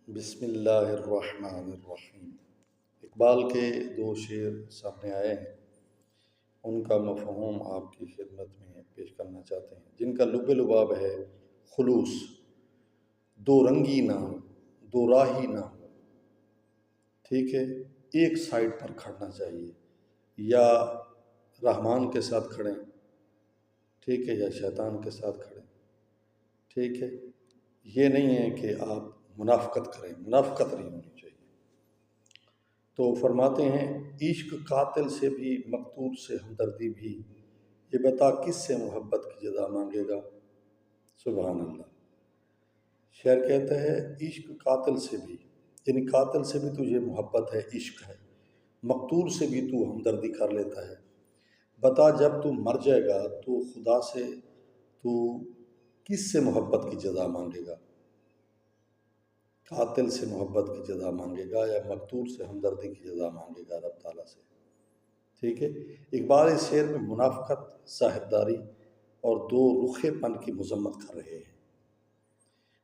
بسم اللہ الرحمن الرحیم۔ اقبال کے دو شعر سامنے آئے ہیں، ان کا مفہوم آپ کی خدمت میں پیش کرنا چاہتے ہیں، جن کا لب لباب ہے خلوص۔ دو رنگی نہ ہو، دو راہی نہ ہو، ٹھیک ہے، ایک سائڈ پر کھڑنا چاہیے، یا رحمان کے ساتھ کھڑیں، ٹھیک ہے، یا شیطان کے ساتھ کھڑیں، ٹھیک ہے۔ یہ نہیں ہے کہ آپ منافقت کریں، منافقت نہیں ہونی چاہیے۔ تو فرماتے ہیں عشق قاتل سے بھی مقتول سے ہمدردی بھی، یہ بتا کس سے محبت کی جزا مانگے گا۔ سبحان اللہ۔ شعر کہتا ہے عشق قاتل سے بھی، یعنی قاتل سے بھی تجھے محبت ہے، عشق ہے، مقتول سے بھی تو ہمدردی کر لیتا ہے۔ بتا جب تو مر جائے گا تو خدا سے تو کس سے محبت کی جزا مانگے گا۔ قاتل سے محبت کی جزا مانگے گا یا مقتول سے ہمدردی کی جزا مانگے گا رب تعالیٰ سے، ٹھیک ہے۔ اقبال اس شعر میں منافقت، صاحبداری اور دو رخے پن کی مذمت کر رہے ہیں۔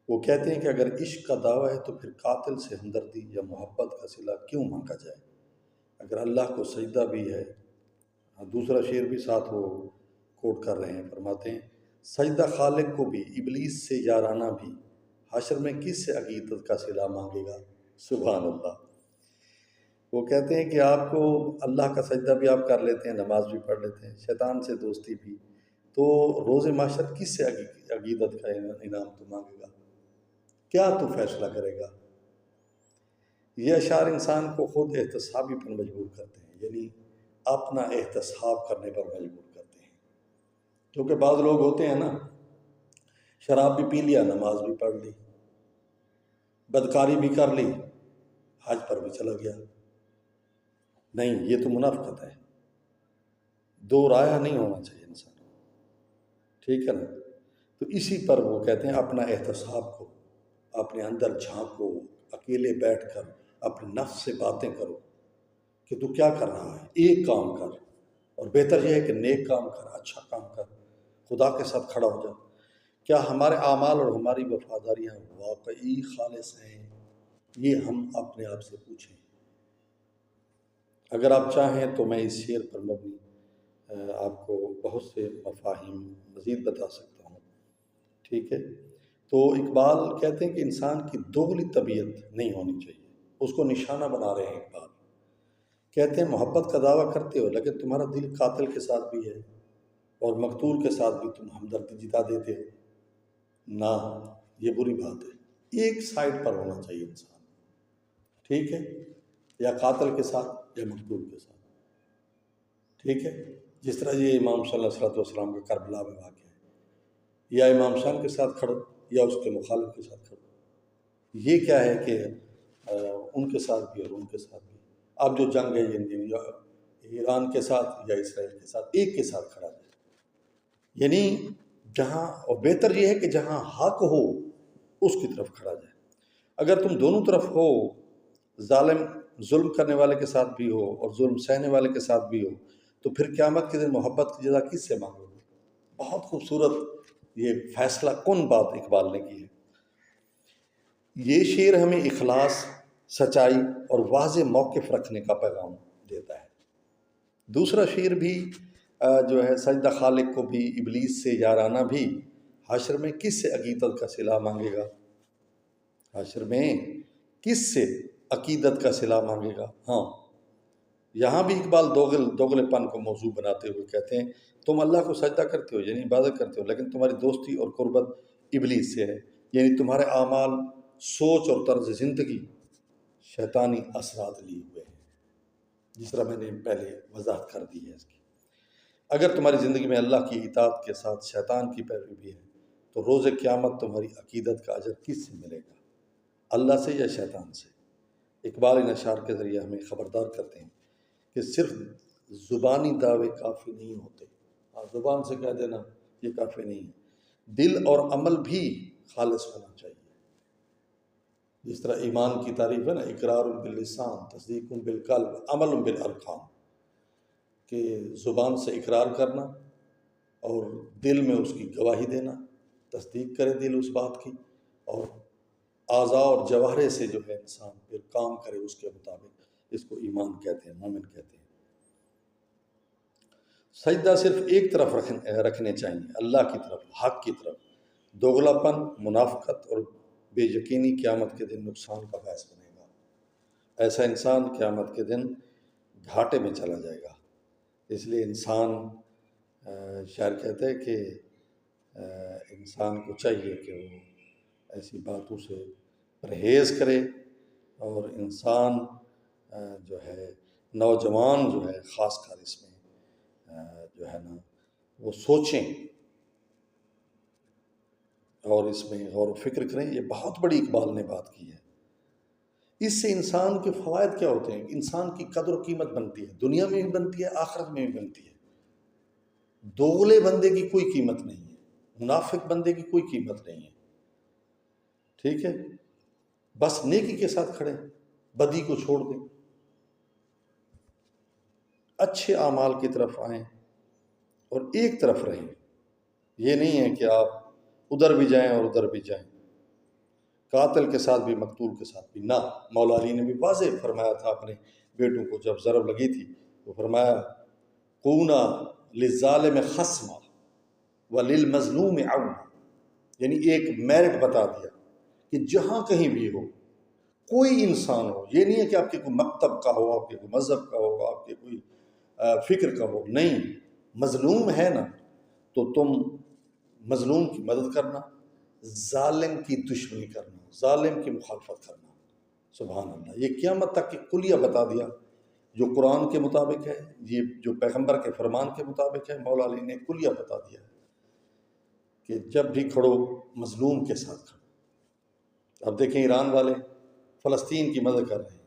وہ کہتے ہیں کہ اگر عشق کا دعویٰ ہے تو پھر قاتل سے ہمدردی یا محبت کا صلہ کیوں مانگا جائے، اگر اللہ کو سجدہ بھی ہے۔ دوسرا شعر بھی ساتھ وہ کوٹ کر رہے ہیں، فرماتے ہیں سجدہ خالق کو بھی ابلیس سے یارانہ بھی، حشر میں کس سے عقیدت کا صلہ مانگے گا۔ سبحان اللہ۔ وہ کہتے ہیں کہ آپ کو اللہ کا سجدہ بھی آپ کر لیتے ہیں، نماز بھی پڑھ لیتے ہیں، شیطان سے دوستی بھی، تو روز محشر کس سے عقیدت کا انعام تو مانگے گا، کیا تو فیصلہ کرے گا۔ یہ اشعار انسان کو خود احتسابی پر مجبور کرتے ہیں، یعنی اپنا احتساب کرنے پر مجبور کرتے ہیں۔ کیونکہ بعض لوگ ہوتے ہیں نا، شراب بھی پی لیا، نماز بھی پڑھ لی، بدکاری بھی کر لی، حج پر بھی چلا گیا۔ نہیں، یہ تو منافقت ہے، دو راہ نہیں ہونا چاہیے انسان، ٹھیک ہے نا۔ تو اسی پر وہ کہتے ہیں اپنا احتساب کو، اپنے اندر جھانکو، اکیلے بیٹھ کر اپنے نفس سے باتیں کرو کہ تو کیا کر رہا ہے، ایک کام کر، اور بہتر یہ ہے کہ نیک کام کر، اچھا کام کر، خدا کے ساتھ کھڑا ہو جا۔ کیا ہمارے اعمال اور ہماری وفاداریاں واقعی خالص ہیں، یہ ہم اپنے آپ سے پوچھیں۔ اگر آپ چاہیں تو میں اس شعر پر مبنی آپ کو بہت سے مفاہیم مزید بتا سکتا ہوں، ٹھیک ہے۔ تو اقبال کہتے ہیں کہ انسان کی دوغلی طبیعت نہیں ہونی چاہیے، اس کو نشانہ بنا رہے ہیں اقبال۔ کہتے ہیں محبت کا دعویٰ کرتے ہو لیکن تمہارا دل قاتل کے ساتھ بھی ہے اور مقتول کے ساتھ بھی تم ہمدردی جتا دیتے ہو، نہ، یہ بری بات ہے۔ ایک سائڈ پر ہونا چاہیے انسان، ٹھیک ہے، یا قاتل کے ساتھ یا مقتول کے ساتھ، ٹھیک ہے۔ جس طرح یہ امام صلی اللہ علیہ وسلم کا کربلا میں واقع ہے، یا امام حسین کے ساتھ کھڑو یا اس کے مخالف کے ساتھ کھڑو۔ یہ کیا ہے کہ ان کے ساتھ بھی اور ان کے ساتھ بھی، اب جو جنگ ہے یا ایران کے ساتھ یا اسرائیل کے ساتھ، ایک کے ساتھ کھڑا جائے، یعنی جہاں، اور بہتر یہ ہے کہ جہاں حق ہو اس کی طرف کھڑا جائے۔ اگر تم دونوں طرف ہو، ظالم ظلم کرنے والے کے ساتھ بھی ہو اور ظلم سہنے والے کے ساتھ بھی ہو، تو پھر قیامت کے دن محبت کی جزا کس سے مانگو گے۔ بہت خوبصورت یہ فیصلہ کن بات اقبال نے کی ہے۔ یہ شعر ہمیں اخلاص، سچائی اور واضح موقف رکھنے کا پیغام دیتا ہے۔ دوسرا شعر بھی جو ہے سجدہ خالق کو بھی ابلیس سے یارانہ بھی، حشر میں کس سے عقیدت کا صلہ مانگے گا۔ حشر میں کس سے عقیدت کا صلہ مانگے گا۔ ہاں، یہاں بھی اقبال دوغلے پن کو موضوع بناتے ہوئے کہتے ہیں تم اللہ کو سجدہ کرتے ہو، یعنی عبادت کرتے ہو، لیکن تمہاری دوستی اور قربت ابلیس سے ہے، یعنی تمہارے اعمال، سوچ اور طرز زندگی شیطانی اثرات لیے ہوئے ہیں، جس طرح میں نے پہلے وضاحت کر دی ہے اس کی۔ اگر تمہاری زندگی میں اللہ کی اطاعت کے ساتھ شیطان کی پیروی بھی ہے تو روز قیامت تمہاری عقیدت کا اجر کس سے ملے گا، اللہ سے یا شیطان سے۔ اقبال ان اشعار کے ذریعے ہمیں خبردار کرتے ہیں کہ صرف زبانی دعوے کافی نہیں ہوتے، زبان سے کہہ دینا یہ کافی نہیں ہے، دل اور عمل بھی خالص ہونا چاہیے۔ جس طرح ایمان کی تعریف ہے نا، اقرار باللسان، تصدیق بالقلب، عمل بالارکان، کہ زبان سے اقرار کرنا اور دل میں اس کی گواہی دینا، تصدیق کرے دل اس بات کی، اور اعضاء اور جوہرے سے جو ہے انسان پھر کام کرے اس کے مطابق، اس کو ایمان کہتے ہیں، مومن کہتے ہیں۔ سجدہ صرف ایک طرف رکھنے چاہیے، اللہ کی طرف، حق کی طرف۔ دوغلاپن، منافقت اور بے یقینی قیامت کے دن نقصان کا باعث بنے گا۔ ایسا انسان قیامت کے دن گھاٹے میں چلا جائے گا۔ اس لیے انسان، شاعر کہتے ہیں کہ انسان کو چاہیے کہ وہ ایسی باتوں سے پرہیز کرے، اور انسان جو ہے، نوجوان جو ہے خاص کر اس میں جو ہے نا وہ سوچیں اور اس میں غور و فکر کریں۔ یہ بہت بڑی اقبال نے بات کی ہے۔ اس سے انسان کے فوائد کیا ہوتے ہیں؟ انسان کی قدر و قیمت بنتی ہے، دنیا میں بھی بنتی ہے، آخرت میں بھی بنتی ہے۔ دوغلے بندے کی کوئی قیمت نہیں ہے، منافق بندے کی کوئی قیمت نہیں ہے، ٹھیک ہے؟ بس نیکی کے ساتھ کھڑے، بدی کو چھوڑ دیں، اچھے اعمال کی طرف آئیں اور ایک طرف رہیں۔ یہ نہیں ہے کہ آپ ادھر بھی جائیں اور ادھر بھی جائیں، قاتل کے ساتھ بھی مقتول کے ساتھ بھی نہ۔ مولا علی نے بھی واضح فرمایا تھا اپنے بیٹوں کو جب ضرب لگی تھی، تو فرمایا کونا للظالم خصما وللمظلوم عونا، یعنی ایک میرٹ بتا دیا کہ جہاں کہیں بھی ہو، کوئی انسان ہو، یہ نہیں ہے کہ آپ کے کوئی مکتب کا ہو، آپ کے کوئی مذہب کا ہو، آپ کے کوئی فکر کا ہو، نہیں، مظلوم ہے نا تو تم مظلوم کی مدد کرنا، ظالم کی دشمنی کرنا، ظالم کی مخالفت کرنا۔ سبحان اللہ، یہ قیامت تک کی کلیہ بتا دیا، جو قرآن کے مطابق ہے، یہ جو پیغمبر کے فرمان کے مطابق ہے۔ مولا علی نے کلیہ بتا دیا کہ جب بھی کھڑو مظلوم کے ساتھ کھڑو۔ اب دیکھیں ایران والے فلسطین کی مدد کر رہے ہیں،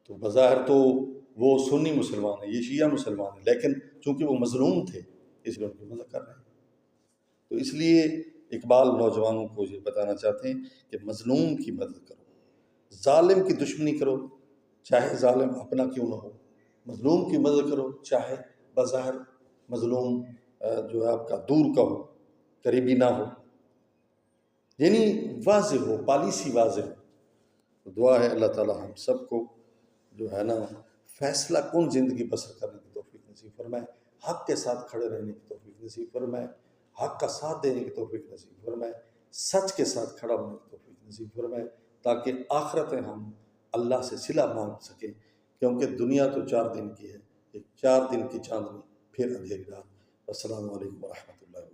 تو بظاہر تو وہ سنی مسلمان ہیں، یہ شیعہ مسلمان ہیں، لیکن چونکہ وہ مظلوم تھے اس لیے ان کی مدد کر رہے ہیں۔ تو اس لیے اقبال نوجوانوں کو یہ بتانا چاہتے ہیں کہ مظلوم کی مدد کرو، ظالم کی دشمنی کرو، چاہے ظالم اپنا کیوں نہ ہو، مظلوم کی مدد کرو، چاہے بظاہر مظلوم جو ہے آپ کا دور کا ہو، قریبی نہ ہو، یعنی واضح ہو، پالیسی واضح ہو۔ دعا ہے اللہ تعالی ہم سب کو جو ہے نا فیصلہ کن زندگی بسر کرنے کی توفیق نصیب فرمائے، حق کے ساتھ کھڑے رہنے کی توفیق نصیب فرمائے، حق کا ساتھ دینے کی توفیق نصیب فرمائے، سچ کے ساتھ کھڑا ہونے کی توفیق نصیب فرمائے، تاکہ آخرت میں ہم اللہ سے صلہ مانگ سکیں، کیونکہ دنیا تو 4 دن کی ہے، ایک 4 دن کی چاندنی پھر اندھیری رات۔ السلام علیکم ورحمۃ اللہ وبرکاتہ۔